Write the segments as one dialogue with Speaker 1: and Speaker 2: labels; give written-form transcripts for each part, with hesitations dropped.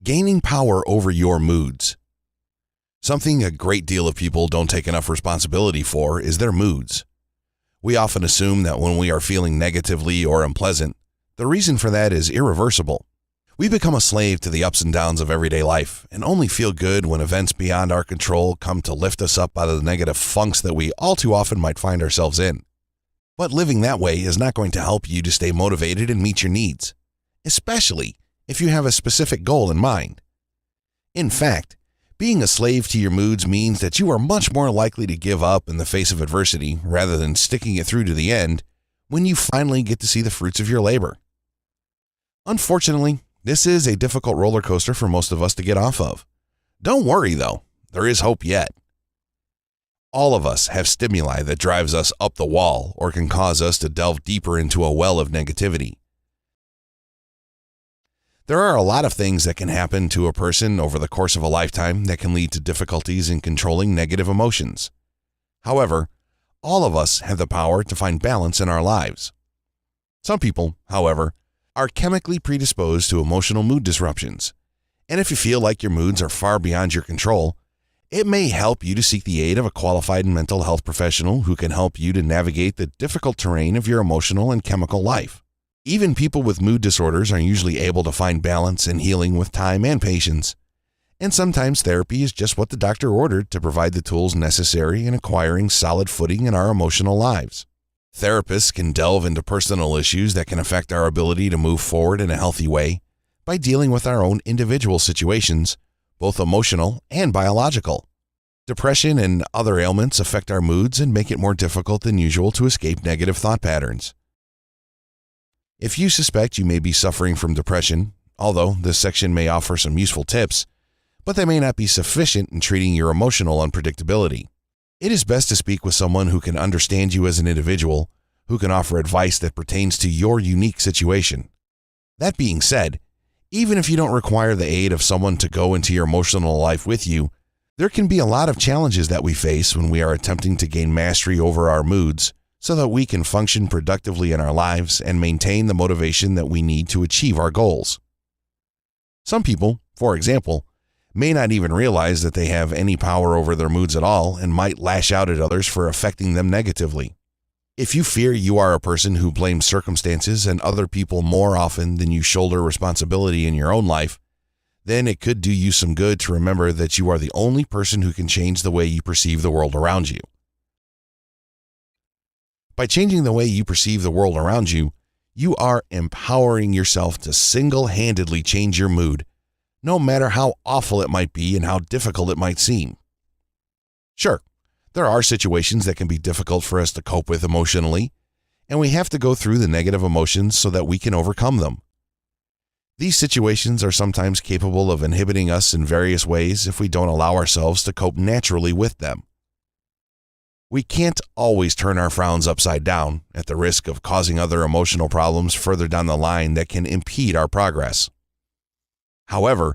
Speaker 1: Gaining power over your moods. Something a great deal of people don't take enough responsibility for is their moods. We often assume that when we are feeling negatively or unpleasant, the reason for that is irreversible. We become a slave to the ups and downs of everyday life and only feel good when events beyond our control come to lift us up out of the negative funks that we all too often might find ourselves in. But living that way is not going to help you to stay motivated and meet your needs, especially if you have a specific goal in mind. In fact, being a slave to your moods means that you are much more likely to give up in the face of adversity rather than sticking it through to the end when you finally get to see the fruits of your labor. Unfortunately, this is a difficult roller coaster for most of us to get off of. Don't worry though, there is hope yet. All of us have stimuli that drives us up the wall or can cause us to delve deeper into a well of negativity. There are a lot of things that can happen to a person over the course of a lifetime that can lead to difficulties in controlling negative emotions. However, all of us have the power to find balance in our lives. Some people, however, are chemically predisposed to emotional mood disruptions, and if you feel like your moods are far beyond your control, it may help you to seek the aid of a qualified mental health professional who can help you to navigate the difficult terrain of your emotional and chemical life. Even people with mood disorders are usually able to find balance and healing with time and patience, and sometimes therapy is just what the doctor ordered to provide the tools necessary in acquiring solid footing in our emotional lives. Therapists can delve into personal issues that can affect our ability to move forward in a healthy way by dealing with our own individual situations, both emotional and biological. Depression and other ailments affect our moods and make it more difficult than usual to escape negative thought patterns. If you suspect you may be suffering from depression, although this section may offer some useful tips, but they may not be sufficient in treating your emotional unpredictability. It is best to speak with someone who can understand you as an individual, who can offer advice that pertains to your unique situation. That being said, even if you don't require the aid of someone to go into your emotional life with you, there can be a lot of challenges that we face when we are attempting to gain mastery over our moods so that we can function productively in our lives and maintain the motivation that we need to achieve our goals. Some people, for example, may not even realize that they have any power over their moods at all and might lash out at others for affecting them negatively. If you fear you are a person who blames circumstances and other people more often than you shoulder responsibility in your own life, then it could do you some good to remember that you are the only person who can change the way you perceive the world around you. By changing the way you perceive the world around you, you are empowering yourself to single-handedly change your mood, no matter how awful it might be and how difficult it might seem. Sure, there are situations that can be difficult for us to cope with emotionally, and we have to go through the negative emotions so that we can overcome them. These situations are sometimes capable of inhibiting us in various ways if we don't allow ourselves to cope naturally with them. We can't always turn our frowns upside down at the risk of causing other emotional problems further down the line that can impede our progress. However,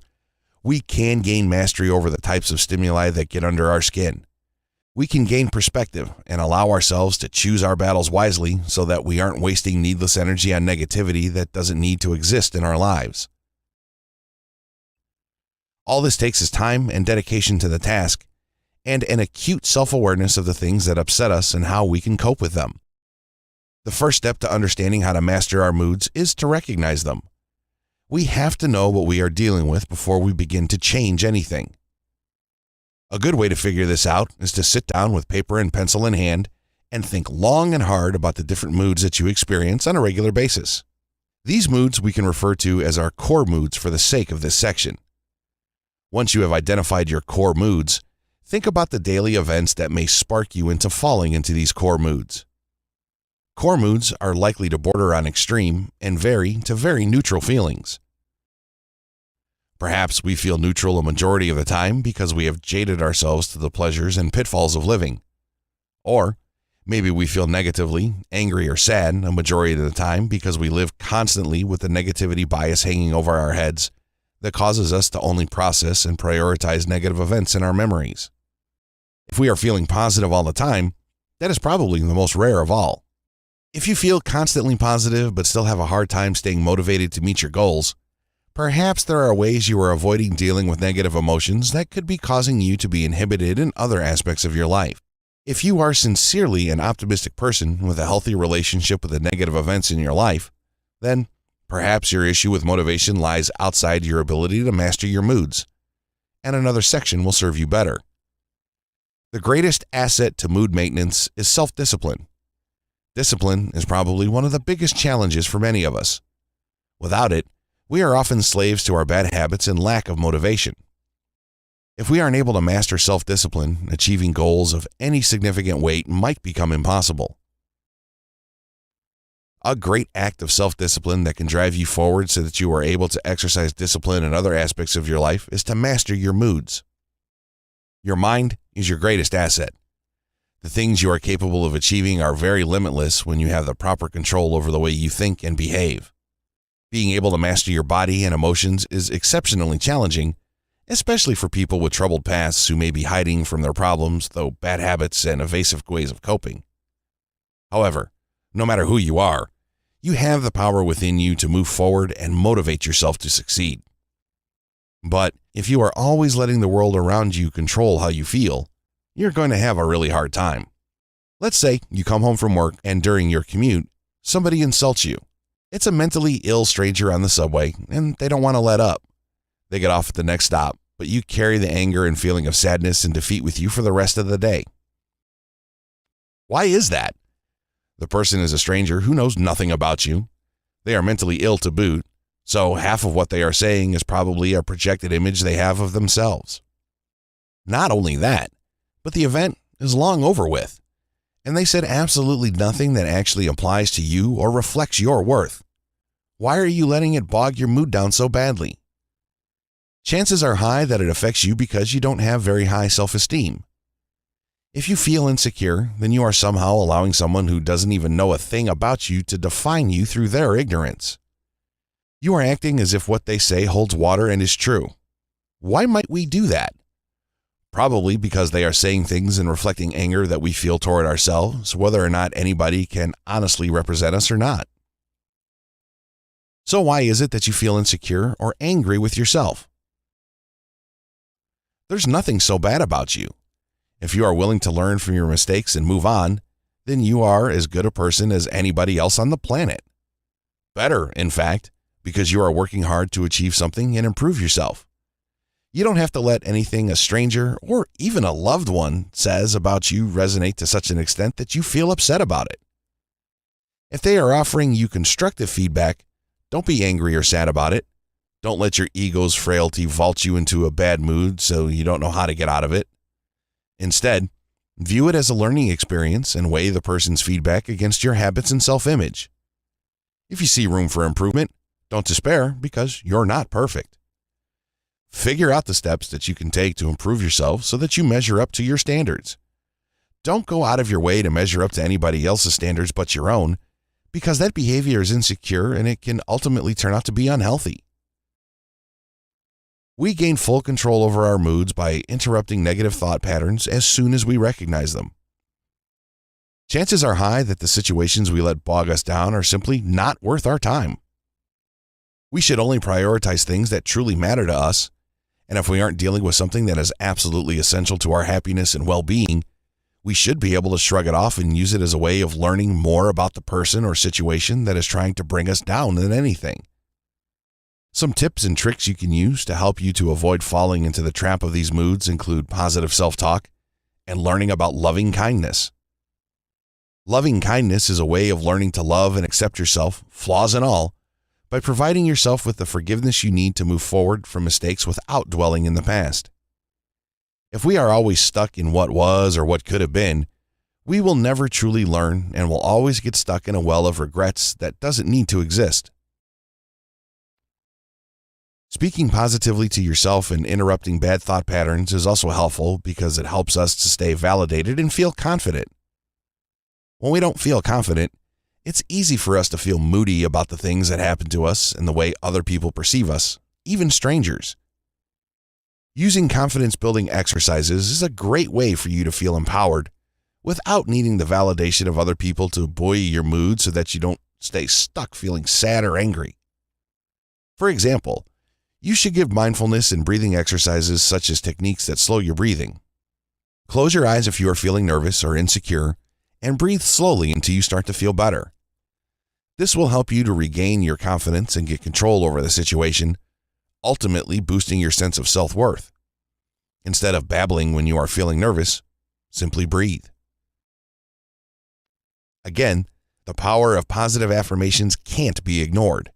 Speaker 1: we can gain mastery over the types of stimuli that get under our skin. We can gain perspective and allow ourselves to choose our battles wisely so that we aren't wasting needless energy on negativity that doesn't need to exist in our lives. All this takes is time and dedication to the task, and an acute self-awareness of the things that upset us and how we can cope with them. The first step to understanding how to master our moods is to recognize them. We have to know what we are dealing with before we begin to change anything. A good way to figure this out is to sit down with paper and pencil in hand and think long and hard about the different moods that you experience on a regular basis. These moods we can refer to as our core moods for the sake of this section. Once you have identified your core moods, think about the daily events that may spark you into falling into these core moods. Core moods are likely to border on extreme and vary to very neutral feelings. Perhaps we feel neutral a majority of the time because we have jaded ourselves to the pleasures and pitfalls of living. Or maybe we feel negatively, angry, or sad a majority of the time because we live constantly with the negativity bias hanging over our heads that causes us to only process and prioritize negative events in our memories. If we are feeling positive all the time, that is probably the most rare of all. If you feel constantly positive but still have a hard time staying motivated to meet your goals, Perhaps there are ways you are avoiding dealing with negative emotions that could be causing you to be inhibited in other aspects of your life. If you are sincerely an optimistic person with a healthy relationship with the negative events in your life, then perhaps your issue with motivation lies outside your ability to master your moods, and another section will serve you better. The greatest asset to mood maintenance is self-discipline. Discipline is probably one of the biggest challenges for many of us. Without it, we are often slaves to our bad habits and lack of motivation. If we aren't able to master self-discipline, achieving goals of any significant weight might become impossible. A great act of self-discipline that can drive you forward so that you are able to exercise discipline in other aspects of your life is to master your moods. Your mind is your greatest asset. The things you are capable of achieving are very limitless when you have the proper control over the way you think and behave. Being able to master your body and emotions is exceptionally challenging, especially for people with troubled pasts who may be hiding from their problems through bad habits and evasive ways of coping. However, no matter who you are, you have the power within you to move forward and motivate yourself to succeed. But if you are always letting the world around you control how you feel, you're going to have a really hard time. Let's say you come home from work and during your commute, somebody insults you. It's a mentally ill stranger on the subway and they don't want to let up. They get off at the next stop, but you carry the anger and feeling of sadness and defeat with you for the rest of the day. Why is that? The person is a stranger who knows nothing about you. They are mentally ill to boot, so half of what they are saying is probably a projected image they have of themselves. Not only that, but the event is long over with, and they said absolutely nothing that actually applies to you or reflects your worth. Why are you letting it bog your mood down so badly? Chances are high that it affects you because you don't have very high self-esteem. If you feel insecure, then you are somehow allowing someone who doesn't even know a thing about you to define you through their ignorance. You are acting as if what they say holds water and is true. Why might we do that? Probably because they are saying things and reflecting anger that we feel toward ourselves, whether or not anybody can honestly represent us or not. So why is it that you feel insecure or angry with yourself? There's nothing so bad about you. If you are willing to learn from your mistakes and move on, then you are as good a person as anybody else on the planet. Better, in fact, because you are working hard to achieve something and improve yourself. You don't have to let anything a stranger or even a loved one says about you resonate to such an extent that you feel upset about it. If they are offering you constructive feedback, don't be angry or sad about it. Don't let your ego's frailty vault you into a bad mood so you don't know how to get out of it. Instead, view it as a learning experience and weigh the person's feedback against your habits and self-image. If you see room for improvement, don't despair because you're not perfect. Figure out the steps that you can take to improve yourself so that you measure up to your standards. Don't go out of your way to measure up to anybody else's standards but your own, because that behavior is insecure and it can ultimately turn out to be unhealthy. We gain full control over our moods by interrupting negative thought patterns as soon as we recognize them. Chances are high that the situations we let bog us down are simply not worth our time. We should only prioritize things that truly matter to us, and if we aren't dealing with something that is absolutely essential to our happiness and well-being, we should be able to shrug it off and use it as a way of learning more about the person or situation that is trying to bring us down than anything. Some tips and tricks you can use to help you to avoid falling into the trap of these moods include positive self-talk and learning about loving kindness. Loving kindness is a way of learning to love and accept yourself, flaws and all, by providing yourself with the forgiveness you need to move forward from mistakes without dwelling in the past. If we are always stuck in what was or what could have been, we will never truly learn and will always get stuck in a well of regrets that doesn't need to exist. Speaking positively to yourself and interrupting bad thought patterns is also helpful because it helps us to stay validated and feel confident. When we don't feel confident, it's easy for us to feel moody about the things that happen to us and the way other people perceive us, even strangers. Using confidence-building exercises is a great way for you to feel empowered without needing the validation of other people to buoy your mood so that you don't stay stuck feeling sad or angry. For example, You should give mindfulness and breathing exercises such as techniques that slow your breathing. Close your eyes if you are feeling nervous or insecure, and breathe slowly until you start to feel better. This will help you to regain your confidence and get control over the situation, ultimately boosting your sense of self-worth. Instead of babbling when you are feeling nervous, simply breathe. Again, the power of positive affirmations can't be ignored.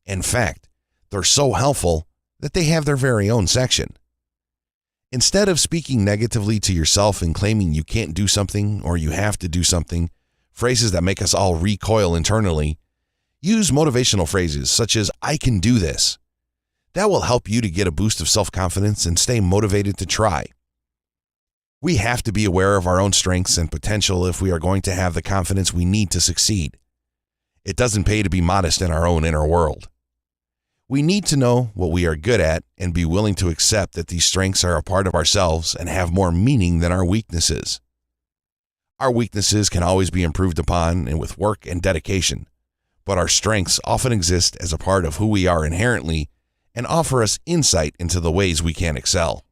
Speaker 1: In fact, they're so helpful that they have their very own section. Instead of speaking negatively to yourself and claiming you can't do something or you have to do something, phrases that make us all recoil internally, use motivational phrases such as, "I can do this." That will help you to get a boost of self-confidence and stay motivated to try. We have to be aware of our own strengths and potential if we are going to have the confidence we need to succeed. It doesn't pay to be modest in our own inner world. We need to know what we are good at and be willing to accept that these strengths are a part of ourselves and have more meaning than our weaknesses. Our weaknesses can always be improved upon and with work and dedication, but our strengths often exist as a part of who we are inherently and offer us insight into the ways we can excel.